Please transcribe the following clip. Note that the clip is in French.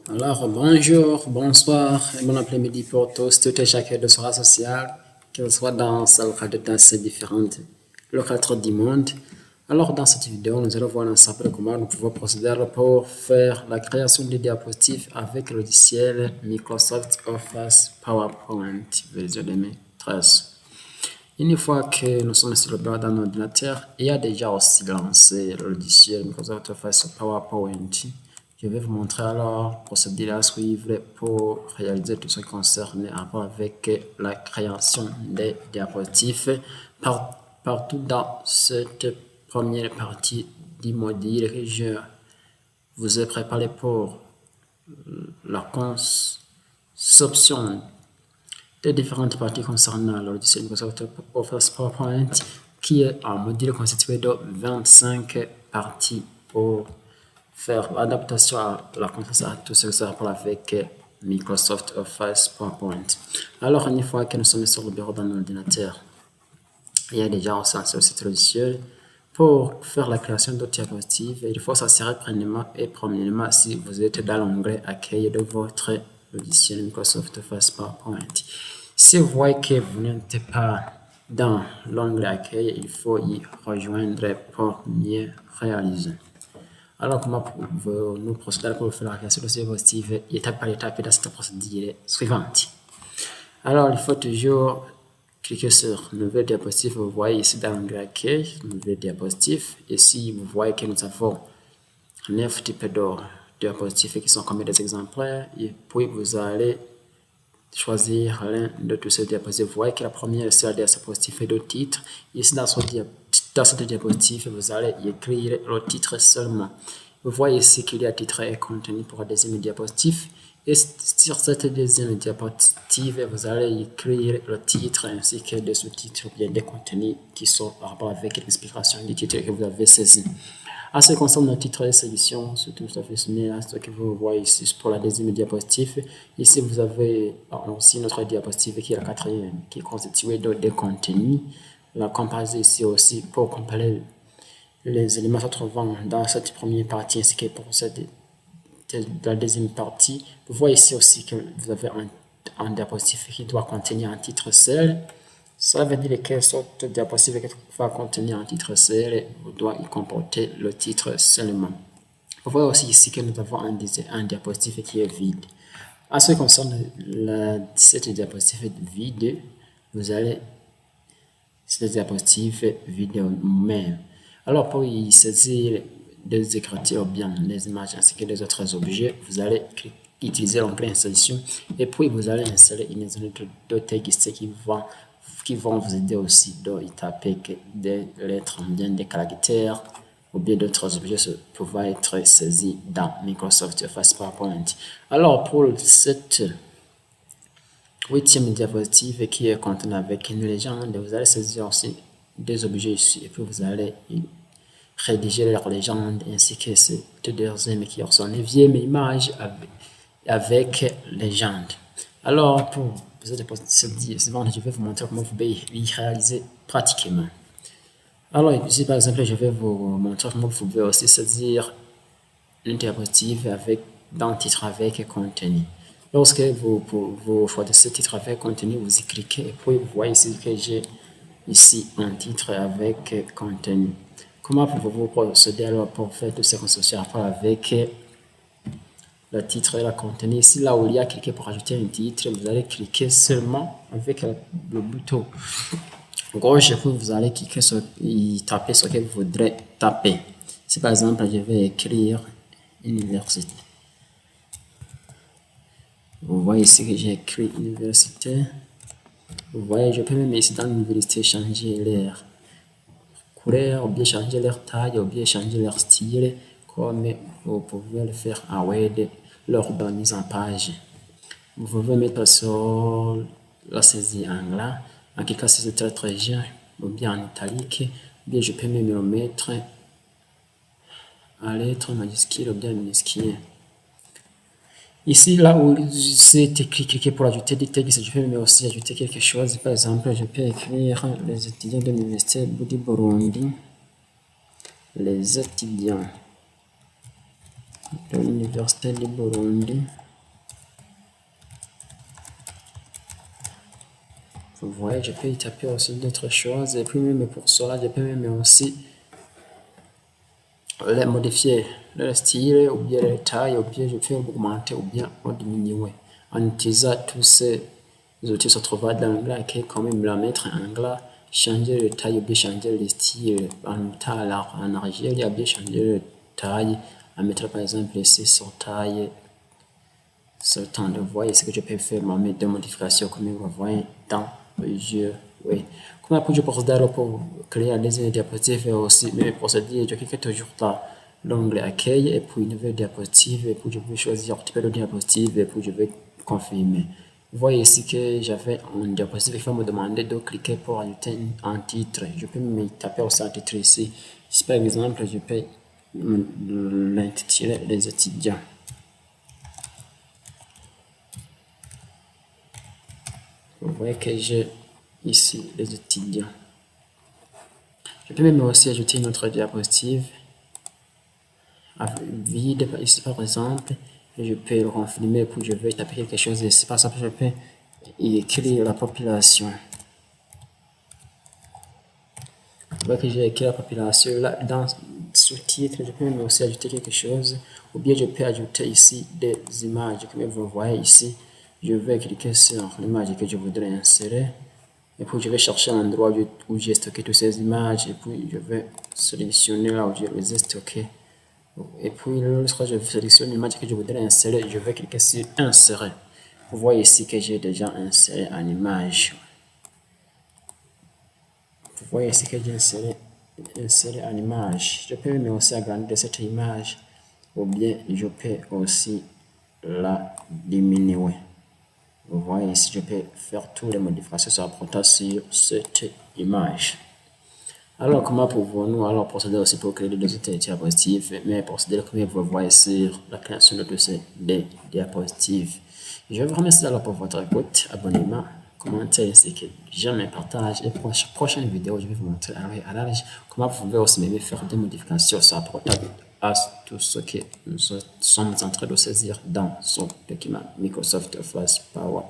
Alors, bonjour, bonsoir et bon après-midi pour tous, tout et chacun de sera social, qu'il soit dans sa localité ces différentes localités du monde. Alors, dans cette vidéo, nous allons voir ensemble comment nous pouvons procéder pour faire la création de diapositives avec le logiciel Microsoft Office PowerPoint version 2013. Une fois que nous sommes sur le bureau d'un ordinateur, il y a déjà aussi lancé le logiciel Microsoft Office PowerPoint. Je vais vous montrer alors le procédé à suivre pour réaliser tout ce qui concerne avec la création des diapositives partout dans cette première partie du module que je vous ai préparé pour la conception des différentes parties concernant le logiciel Microsoft Office PowerPoint qui est un module constitué de 25 parties pour faire l'adaptation à la connaissance à tout ce qui se rappelle avec Microsoft Office PowerPoint. Alors, une fois que nous sommes sur le bureau d'un ordinateur, il y a déjà un sens sur ce logiciel. Pour faire la création de diapositives, il faut s'assurer premièrement si vous êtes dans l'onglet Accueil de votre logiciel Microsoft Office PowerPoint. Si vous voyez que vous n'êtes pas dans l'onglet Accueil, il faut y rejoindre pour mieux réaliser. Alors, comment nous procéder pour faire la création de diapositives étape par étape dans cette procédure suivante? Alors, il faut toujours cliquez sur nouvelle diapositive. Vous voyez ici dans l'onglet Accueil, nouvelle diapositive. Ici, vous voyez que nous avons 9 types de diapositives qui sont comme des exemplaires. Et puis, vous allez choisir l'un de tous ces diapositives. Vous voyez que la première, c'est la diapositive de titre. Ici, dans cette diapositive, vous allez écrire le titre seulement. Vous voyez ici qu'il y a titre et contenu pour la deuxième diapositive. Et sur cette deuxième diapositive, vous allez écrire le titre ainsi que des sous-titres ou bien des contenus qui sont par rapport avec l'explication du titre que vous avez saisi. En ce qui concerne le titre et sélection, c'est tout à fait similaire à ce que vous voyez ici pour la deuxième diapositive. Ici, vous avez aussi notre diapositive qui est la quatrième, qui est constituée de des contenus. La comparaison ici aussi pour comparer les éléments se trouvant dans cette première partie ainsi que pour la deuxième partie. Vous voyez ici aussi que vous avez un diapositive qui doit contenir un titre seul. Ça veut dire que cette diapositive va contenir un titre seul doit y comporter le titre seulement. Vous voyez aussi ici que nous avons un diapositive qui est vide. En ce qui concerne cette diapositive vide, vous allez cette diapositive vide même. Alors pour y saisir des écritures ou bien des images ainsi que des autres objets, vous allez utiliser l'onglet insertion et puis vous allez insérer une zone de texte qui vont vous aider aussi de taper des lettres, bien des caractères ou bien d'autres objets pouvant être saisis dans Microsoft Office PowerPoint. Alors pour cette huitième diapositive qui est contenue avec une légende, vous allez saisir aussi des objets ici et puis vous allez rédiger leur légende ainsi que cette deuxième qui est son neuvième image avec légende. Alors pour cette diapositive suivante, je vais vous montrer comment vous pouvez y réaliser pratiquement. Alors ici par exemple, je vais vous montrer comment vous pouvez aussi saisir une diapositive avec dans le titre avec contenu. Lorsque vous choisissez titre avec contenu, vous y cliquez et puis vous voyez ici que j'ai ici un titre avec contenu. Comment pouvez-vous procéder alors pour faire tout ce qu'on se rapport avec le titre et le contenu? Ici, là où il y a cliqué pour ajouter un titre, vous allez cliquer seulement avec le bouton gauche et puis vous allez cliquer sur taper ce que vous voudrez taper. Si par exemple, je vais écrire université. Vous voyez ici que j'ai écrit université. Vous voyez, je peux même ici dans l'université changer leur couleur, ou bien changer leur taille, ou bien changer leur style, comme vous pouvez le faire en Word lors de la mise en page. Vous pouvez mettre sur la saisie anglais, en quelque cas si c'est très léger, ou bien en italique, ou bien je peux même le mettre en lettres majuscules ou bien minuscules. Ici, là où c'est écrit, cliquez pour ajouter des textes, je peux aussi ajouter quelque chose. Par exemple, je peux écrire les étudiants de l'université du Burundi. Les étudiants de l'Université du Burundi. Vous voyez, je peux y taper aussi d'autres choses. Et puis même pour cela, je peux même aussi les modifier, le style, ou bien les tailles, ou bien je peux augmenter, ou bien diminuer. En utilisant tous ces outils se trouvent dans l'anglais, qui est quand même la mettre en anglais, changer le taille, ou bien changer le style, en taille, en argile, ou bien changer le taille, à mettre par exemple ici sur taille, sur temps de voix, ce que je peux faire, mettre des modifications comme vous voyez dans le jeu. Oui. Comment je procéder pour créer des diapositives et aussi mes procédures, je clique toujours dans l'onglet accueil et puis nouvelle diapositive et puis je vais choisir type de diapositive et puis je vais confirmer. Vous voyez ici que j'avais un diapositive qui va me demander de cliquer pour ajouter un titre. Je peux me taper aussi un titre ici. Si par exemple je peux l'intituler les étudiants. Vous voyez que j'ai ici les étudiants. Je peux même aussi ajouter une autre diapositive vide ici par exemple. Je peux le confirmer puis je vais taper quelque chose ici. Par exemple, je peux y écrire la population. Vous voyez que j'ai écrit la population là dans ce titre. Je peux même aussi ajouter quelque chose ou bien je peux ajouter ici des images. Comme vous voyez ici, je vais cliquer sur l'image que je voudrais insérer. Et puis je vais chercher l'endroit où j'ai stocké toutes ces images et puis je vais sélectionner là où je les ai stockées. Et puis lorsque je sélectionne l'image que je voudrais insérer, je vais cliquer sur insérer. Vous voyez ici que j'ai déjà inséré une image. Vous voyez ici que j'ai inséré une image. Je peux même aussi agrandir cette image ou bien je peux aussi la diminuer. Vous voyez ici, je peux faire toutes les modifications sur cette image. Alors, comment pouvons-nous alors procéder aussi pour créer des diapositives, mais procéder comme vous voyez sur la création de ces diapositives. Je vous remercie alors pour votre écoute, abonnement, commentaire ainsi que j'aime et partage. Et pour la prochaine vidéo, je vais vous montrer à l'âge comment vous pouvez aussi même faire des modifications sur portable à tout ce que nous sommes en train de saisir dans ce document Microsoft Office Power.